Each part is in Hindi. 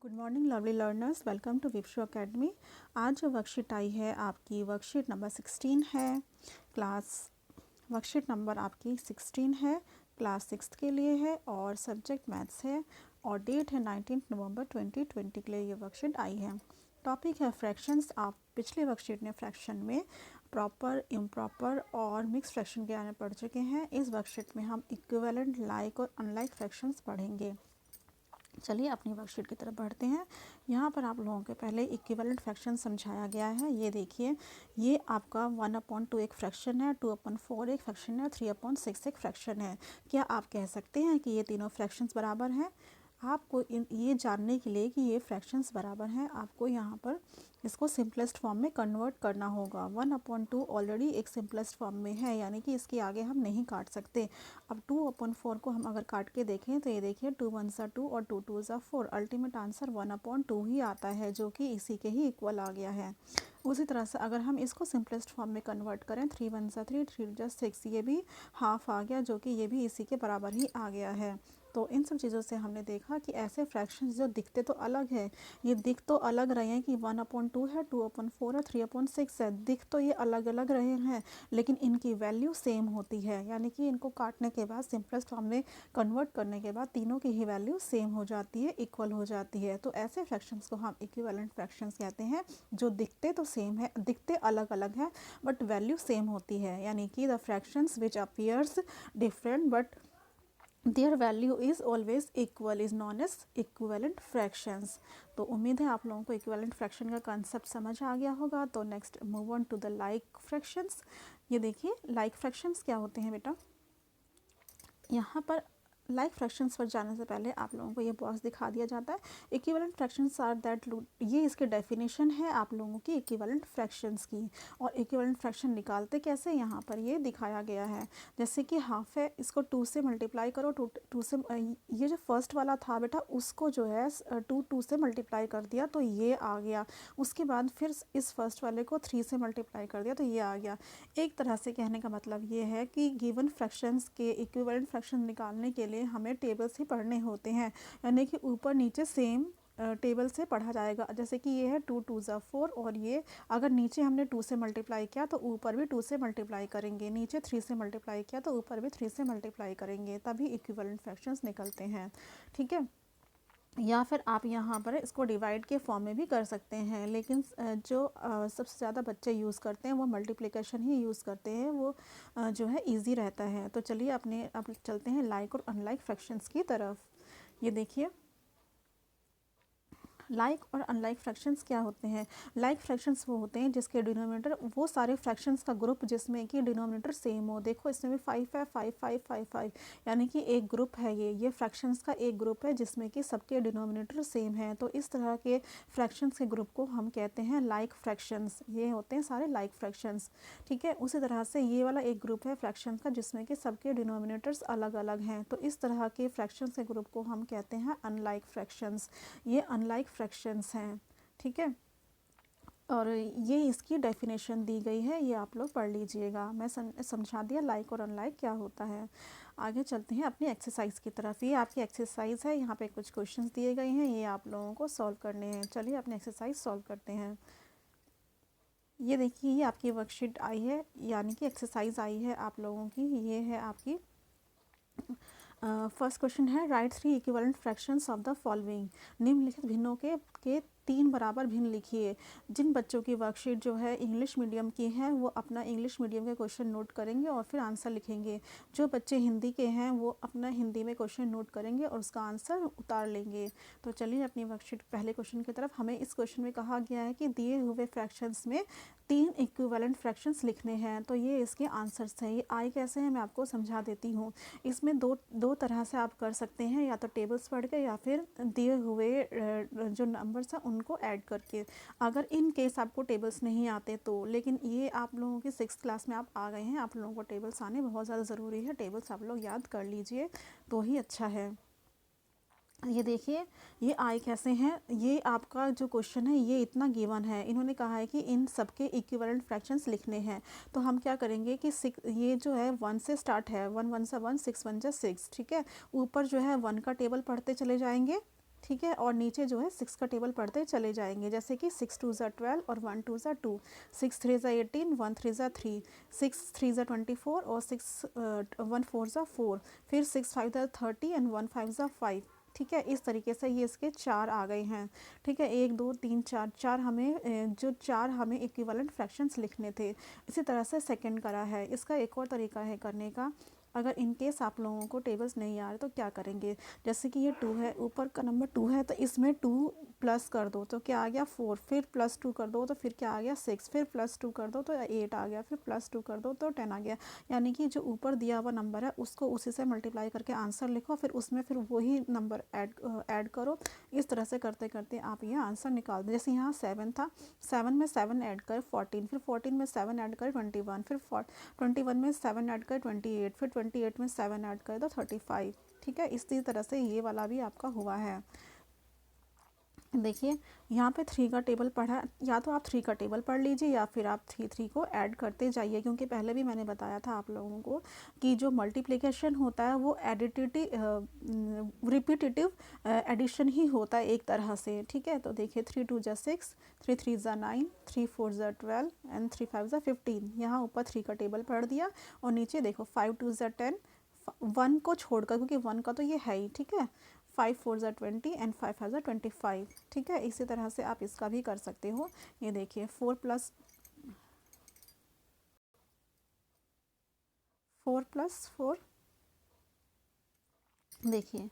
Good morning lovely learners, welcome to Vipsho academy. आज जो वर्कशीट आई है आपकी वर्कशीट नंबर 16 है। क्लास वर्कशीट नंबर आपकी 16 है, क्लास 6 के लिए है और सब्जेक्ट मैथ्स है और डेट है 19 नवंबर 2020 के लिए ये वर्कशीट आई है। टॉपिक है फ्रैक्शंस। आप पिछले वर्कशीट में फ्रैक्शन में प्रॉपर, इम्प्रॉपर और मिक्स फ्रैक्शन के बारे में पढ़ चुके हैं। इस वर्कशीट में हम इक्विवेलेंट, लाइक और अनलाइक फ्रैक्शंस पढ़ेंगे। चलिए अपनी वर्कशीट की तरफ बढ़ते हैं। यहाँ पर आप लोगों के पहले इक्विवेलेंट फ्रैक्शन समझाया गया है। ये देखिए, ये आपका 1/2 एक फ्रैक्शन है, 2/4 एक फ्रैक्शन है, 3/6 एक फ्रैक्शन है। क्या आप कह सकते हैं कि ये तीनों फ्रैक्शंस बराबर हैं? आपको ये जानने के लिए कि ये फ्रैक्शंस बराबर हैं, आपको यहाँ पर इसको सिंपलेस्ट फॉर्म में कन्वर्ट करना होगा। 1/2 ऑलरेडी एक सिंपलेस्ट फॉर्म में है, यानी कि इसके आगे हम नहीं काट सकते। अब 2/4 को हम अगर काट के देखें तो ये देखिए, 2 1 2 और 2 2 4, अल्टीमेट आंसर 1/2 ही आता है, जो कि इसी के ही इक्वल आ गया है। उसी तरह से अगर हम इसको सिंपलेस्ट फॉर्म में कन्वर्ट करें, 3 1 3, 3 6, ये भी हाफ आ गया, जो कि ये भी इसी के बराबर ही आ गया है। तो इन सब चीज़ों से हमने देखा कि ऐसे फ्रैक्शंस जो दिखते तो अलग है, ये दिख तो अलग रहे हैं कि 1/2 है, 2/4 है, 3/6 है, दिख तो ये अलग अलग रहे हैं, लेकिन इनकी वैल्यू सेम होती है। यानी कि इनको काटने के बाद, सिंपलेस्ट फॉर्म में कन्वर्ट करने के बाद तीनों की ही वैल्यू सेम हो जाती है, इक्वल हो जाती है। तो ऐसे फ्रैक्शंस को हम इक्विवेलेंट फ्रैक्शंस कहते हैं, जो दिखते तो सेम है, दिखते अलग अलग है बट वैल्यू सेम होती है। यानी कि the fractions which appears different but their value is always equal is known as equivalent fractions. तो उम्मीद है आप लोगों को इक्विवेलेंट फ्रैक्शन का कंसेप्ट समझ आ गया होगा। तो next move on to the like fractions. ये देखिए, लाइक फ्रैक्शंस क्या होते हैं बेटा। यहाँ पर लाइक फ्रैक्शंस पर जाने से पहले आप लोगों को ये बॉक्स दिखा दिया जाता है। इक्विवेलेंट फ्रैक्शंस आर दैट, ये इसकी डेफिनेशन है आप लोगों की इक्विवेलेंट फ्रैक्शंस की। और इक्विवेलेंट फ्रैक्शन निकालते कैसे, यहाँ पर ये दिखाया गया है। जैसे कि हाफ है, इसको 2 से मल्टीप्लाई करो, 2 से, ये जो फर्स्ट वाला था बेटा, उसको जो है 2 से मल्टीप्लाई कर दिया तो ये आ गया। उसके बाद फिर इस फर्स्ट वाले को 3 से मल्टीप्लाई कर दिया तो ये आ गया। एक तरह से कहने का मतलब ये है कि गिवन फ्रैक्शंस के इक्विवेलेंट फ्रैक्शन निकालने के लिए हमें टेबल्स ही पढ़ने होते हैं, यानी कि ऊपर नीचे सेम टेबल से पढ़ा जाएगा। जैसे कि ये है 2 2 4, और ये अगर नीचे हमने 2 से मल्टीप्लाई किया तो ऊपर भी 2 से मल्टीप्लाई करेंगे, नीचे 3 से मल्टीप्लाई किया तो ऊपर भी 3 से मल्टीप्लाई करेंगे, तभी इक्विवेलेंट फ्रैक्शंस निकलते हैं। ठीक है। या फिर आप यहाँ पर इसको डिवाइड के फॉर्म में भी कर सकते हैं, लेकिन जो सबसे ज़्यादा बच्चे यूज़ करते हैं वो मल्टीप्लिकेशन ही यूज़ करते हैं, वो जो है इजी रहता है। तो चलिए अब चलते हैं लाइक और अनलाइक फ्रैक्शंस की तरफ। ये देखिए, लाइक और अनलाइक फ्रैक्शंस क्या होते हैं। लाइक फ्रैक्शंस वो होते हैं जिसके डिनोमिनेटर, वो सारे फ्रैक्शंस का ग्रुप जिसमें कि डिनोमिनेटर सेम हो। देखो इसमें भी 5 है, 5 5 5 5, यानी कि एक ग्रुप है, ये फ्रैक्शंस का एक ग्रुप है जिसमें कि सबके डिनोमिनेटर सेम है। तो इस तरह के फ्रैक्शंस के ग्रुप को हम कहते हैं लाइक फ्रैक्शंस। ये होते हैं सारे लाइक फ्रैक्शंस। ठीक है। उसी तरह से ये वाला एक ग्रुप है फ्रैक्शंस का जिसमें कि सबके डिनोमिनेटर्स अलग अलग हैं। तो इस तरह के फ्रैक्शंस के ग्रुप को हम कहते हैं अनलाइक फ्रैक्शंस। ये अनलाइक फ्रैक्शंस हैं। ठीक है। और ये इसकी डेफिनेशन दी गई है, ये आप लोग पढ़ लीजिएगा। मैं समझा दिया लाइक और अनलाइक क्या होता है। आगे चलते हैं अपनी एक्सरसाइज की तरफ। ये आपकी एक्सरसाइज है, यहाँ पे कुछ क्वेश्चंस दिए गए हैं, ये आप लोगों को सॉल्व करने हैं। चलिए अपनी एक्सरसाइज सॉल्व करते हैं। ये देखिए, ये आपकी वर्कशीट आई है, यानी कि एक्सरसाइज आई है आप लोगों की। ये है आपकी फर्स्ट क्वेश्चन है, right 3 equivalent fractions of the following. निम्नलिखित भिन्नों के 3 बराबर भिन्न लिखिए। जिन बच्चों की वर्कशीट जो है इंग्लिश मीडियम की है, वो अपना इंग्लिश मीडियम के क्वेश्चन नोट करेंगे और फिर आंसर लिखेंगे। जो बच्चे हिंदी के हैं वो अपना हिंदी में क्वेश्चन नोट करेंगे और उसका आंसर उतार लेंगे। तो चलिए अपनी वर्कशीट पहले क्वेश्चन की तरफ। हमें इस क्वेश्चन में कहा गया है कि दिए हुए फ्रैक्शंस में 3 इक्विवेलेंट फ्रैक्शंस लिखने हैं। तो ये इसके आंसर्स हैं। ये आई कैसे हैं मैं आपको समझा देती हूँ। इसमें दो तरह से आप कर सकते हैं, या तो टेबल्स पढ़ के या फिर दिए हुए जो नंबर्स हैं उनको ऐड करके। अगर इन केस आपको टेबल्स नहीं आते तो, लेकिन ये आप लोगों की 6th क्लास में आप आ गए हैं, आप लोगों को टेबल्स आने बहुत ज़्यादा ज़रूरी है। टेबल्स आप लोग याद कर लीजिए तो ही अच्छा है। ये देखिए, ये आई कैसे हैं। ये आपका जो क्वेश्चन है ये इतना गिवन है, इन्होंने कहा है कि इन सबके इक्विवेलेंट फ्रैक्शंस लिखने हैं। तो हम क्या करेंगे कि ये जो है 1 से स्टार्ट है, 1 1 से 1, 6 1 जा 6। ठीक है। ऊपर जो है 1 का टेबल पढ़ते चले जाएंगे, ठीक है, और नीचे जो है 6 का टेबल पढ़ते चले जाएंगे, जैसे कि 6 2 ज़ा 12 और 1 2 ज़ा 2, 6 3 ज़ा 18, 1 3 ज़ा 3, 6 3 ज़ा 24 और 6 1 4 ज़ा 4, फिर 6 5 ज़ा 30 एंड 1 5 ज़ा 5। ठीक है, इस तरीके से ये इसके 4 आ गए हैं। ठीक है, 1 2 3 4 4 हमें जो 4 हमें इक्विवेलेंट फ्रैक्शंस लिखने थे। इसी तरह से सेकंड करा है। इसका एक और तरीका है करने का, अगर इन केस आप लोगों को टेबल्स नहीं आ रहे तो क्या करेंगे, जैसे कि ये 2 है, ऊपर का नंबर 2 है, तो इसमें 2 प्लस कर दो तो क्या आ गया 4, फिर प्लस 2 कर दो तो फिर क्या आ गया 6, फिर प्लस 2 कर दो तो 8 आ गया, फिर प्लस 2 कर दो तो 10 आ गया। यानी कि जो ऊपर दिया हुआ नंबर है उसको उसी से मल्टीप्लाई करके आंसर लिखो, फिर उसमें फिर वही नंबर ऐड करो। इस तरह से करते करते आप ये आंसर निकाल दो। जैसे यहाँ 7 था, 7 में 7 ऐड कर 14, फिर 14 में 7 ऐड कर 21, फिर 21 में 7 ऐड कर 28, फिर 28 में 7 ऐड कर दो 35। ठीक है, इसी तरह से ये वाला भी आपका हुआ है। देखिए यहाँ पे 3 का टेबल पढ़ा, या तो आप 3 का टेबल पढ़ लीजिए या फिर आप 3 को ऐड करते जाइए, क्योंकि पहले भी मैंने बताया था आप लोगों को कि जो मल्टीप्लिकेशन होता है वो रिपीटेटिव एडिशन ही होता है एक तरह से। ठीक है, तो देखिए 3 2 ज़ा 6, 3 3 ज़ा 9, 3 4 ज़ा 12 एंड 3 5 ज़ा 15। यहाँ ऊपर 3 का टेबल पढ़ दिया और नीचे देखो 5 2 ज़ा 10, 1 को छोड़कर, क्योंकि 1 का तो ये है ही। ठीक है, 5 4 ज़ा 20 एंड 5 5 ज़ा 25। ठीक है, इसी तरह से आप इसका भी कर सकते हो। ये देखिए 4 प्लस 4, देखिए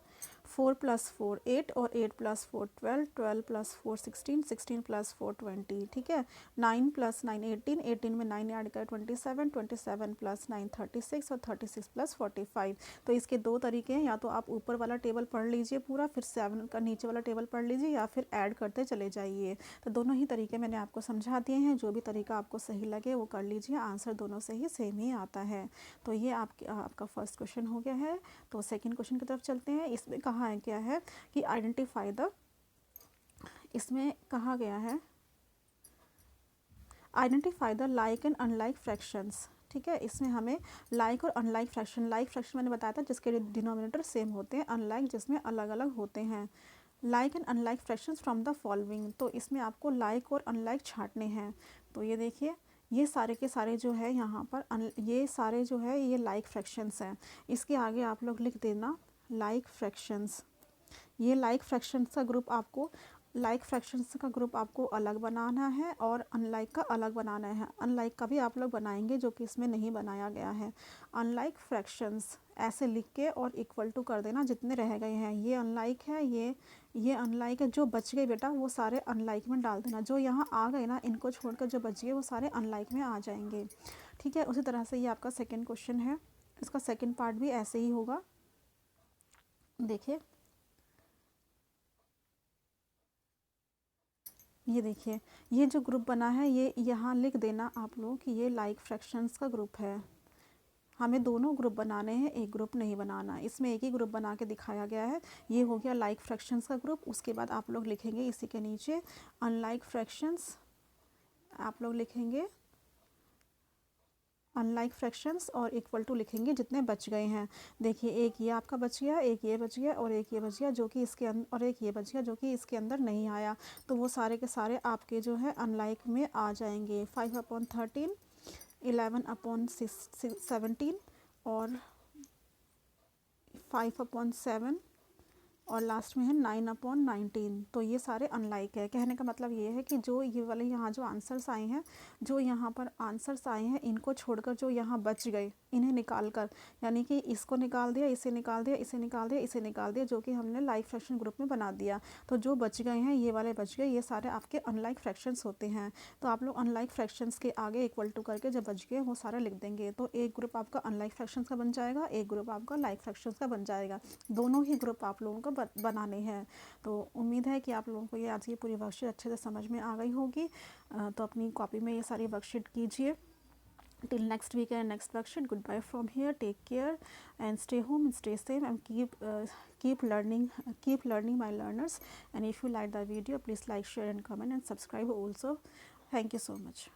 4 प्लस 4 8 और 8 प्लस 4 12, 12 प्लस 4 16, 16 प्लस 4 20। ठीक है, 9 प्लस 9 18, 18 में 9 ऐड कर 27, 27 प्लस 9 36 और 36 प्लस 45। तो इसके दो तरीके हैं, या तो आप ऊपर वाला टेबल पढ़ लीजिए पूरा, फिर 7 का नीचे वाला टेबल पढ़ लीजिए, या फिर ऐड करते चले जाइए। तो दोनों ही तरीके मैंने आपको समझा दिए हैं, जो भी तरीका आपको सही लगे वो कर लीजिए, आंसर दोनों से ही सेम ही आता है। तो ये आपका फर्स्ट क्वेश्चन हो गया है। तो सेकंड क्वेश्चन की तरफ चलते हैं। इसमें कहा है क्या है कि आइडेंटिफाई द, इसमें कहा गया है identify the like and unlike fractions. ठीक है, इसमें हमें लाइक और अनलाइक फ्रैक्शन, लाइक फ्रैक्शन मैंने बताया था जिसके डिनोमिनेटर सेम होते हैं, अनलाइक जिसमें अलग अलग होते हैं। Like and unlike fractions from the following, तो इसमें आपको लाइक और अनलाइक छांटने हैं। तो ये देखिए ये सारे के सारे जो है यहाँ पर ये सारे जो है ये लाइक फ्रैक्शंस हैं। इसके आगे आप लोग लिख देना लाइक फ्रैक्शंस। ये लाइक फ्रैक्शंस का ग्रुप आपको, लाइक फ्रैक्शंस का ग्रुप आपको अलग बनाना है और अनलाइक का अलग बनाना है। अनलाइक का भी आप लोग बनाएंगे जो कि इसमें नहीं बनाया गया है। अनलाइक फ्रैक्शंस ऐसे लिख के और इक्वल टू कर देना जितने रह गए हैं। ये अनलाइक है, ये अनलाइक है, जो बच गए बेटा वो सारे अनलाइक में डाल देना। जो यहाँ आ गए ना, इनको छोड़कर जो बच गए वो सारे अनलाइक में आ जाएंगे। ठीक है, उसी तरह से ये आपका सेकेंड क्वेश्चन है, इसका सेकेंड पार्ट भी ऐसे ही होगा। देखिए ये देखिए ये जो ग्रुप बना है ये यहाँ लिख देना आप लोग कि ये लाइक फ्रैक्शंस का ग्रुप है। हमें दोनों ग्रुप बनाने हैं, एक ग्रुप नहीं बनाना। इसमें एक ही ग्रुप बना के दिखाया गया है। ये हो गया लाइक फ्रैक्शंस का ग्रुप। उसके बाद आप लोग लिखेंगे इसी के नीचे अनलाइक फ्रैक्शंस, आप लोग लिखेंगे अनलाइक फ्रैक्शंस और इक्वल टू लिखेंगे जितने बच गए हैं। देखिए एक ये आपका बच गया, एक ये बच गया और एक ये बच गया जो कि इसके अंदर, और एक ये बच गया जो कि इसके अंदर नहीं आया। तो वो सारे के सारे आपके जो है अनलाइक में आ जाएंगे। 5/13, 11/17 और 5/7 और लास्ट में है 9/19। तो ये सारे अनलाइक है। कहने का मतलब ये है कि जो ये वाले यहाँ जो आंसर्स आए हैं, जो यहाँ पर आंसर्स आए हैं, इनको छोड़कर जो यहाँ बच गए इन्हें निकाल कर, यानी कि इसको निकाल दिया, इसे निकाल दिया, इसे निकाल दिया, इसे निकाल दिया, जो कि हमने लाइक फ्रैक्शन ग्रुप में बना दिया। तो जो बच गए हैं ये वाले बच गए, ये सारे आपके अनलाइक फ्रैक्शंस होते हैं। तो आप लोग अनलाइक फ्रैक्शंस के आगे इक्वल टू करके जब बच गए वो सारे लिख देंगे। तो एक ग्रुप आपका अनलाइक फ्रैक्शंस का बन जाएगा, एक ग्रुप आपका लाइक फ्रैक्शंस का बन जाएगा। दोनों ही ग्रुप आप लोगों को बनाने हैं। तो उम्मीद है कि आप लोगों को ये आज की पूरी वर्कशीट अच्छे से समझ में आ गई होगी। तो अपनी कॉपी में ये सारी वर्कशीट कीजिए। Till next week and next worksheet, goodbye from here. Take care and stay home and stay safe and keep learning my learners. And if you like the video, please like, share and comment and subscribe also. Thank you so much.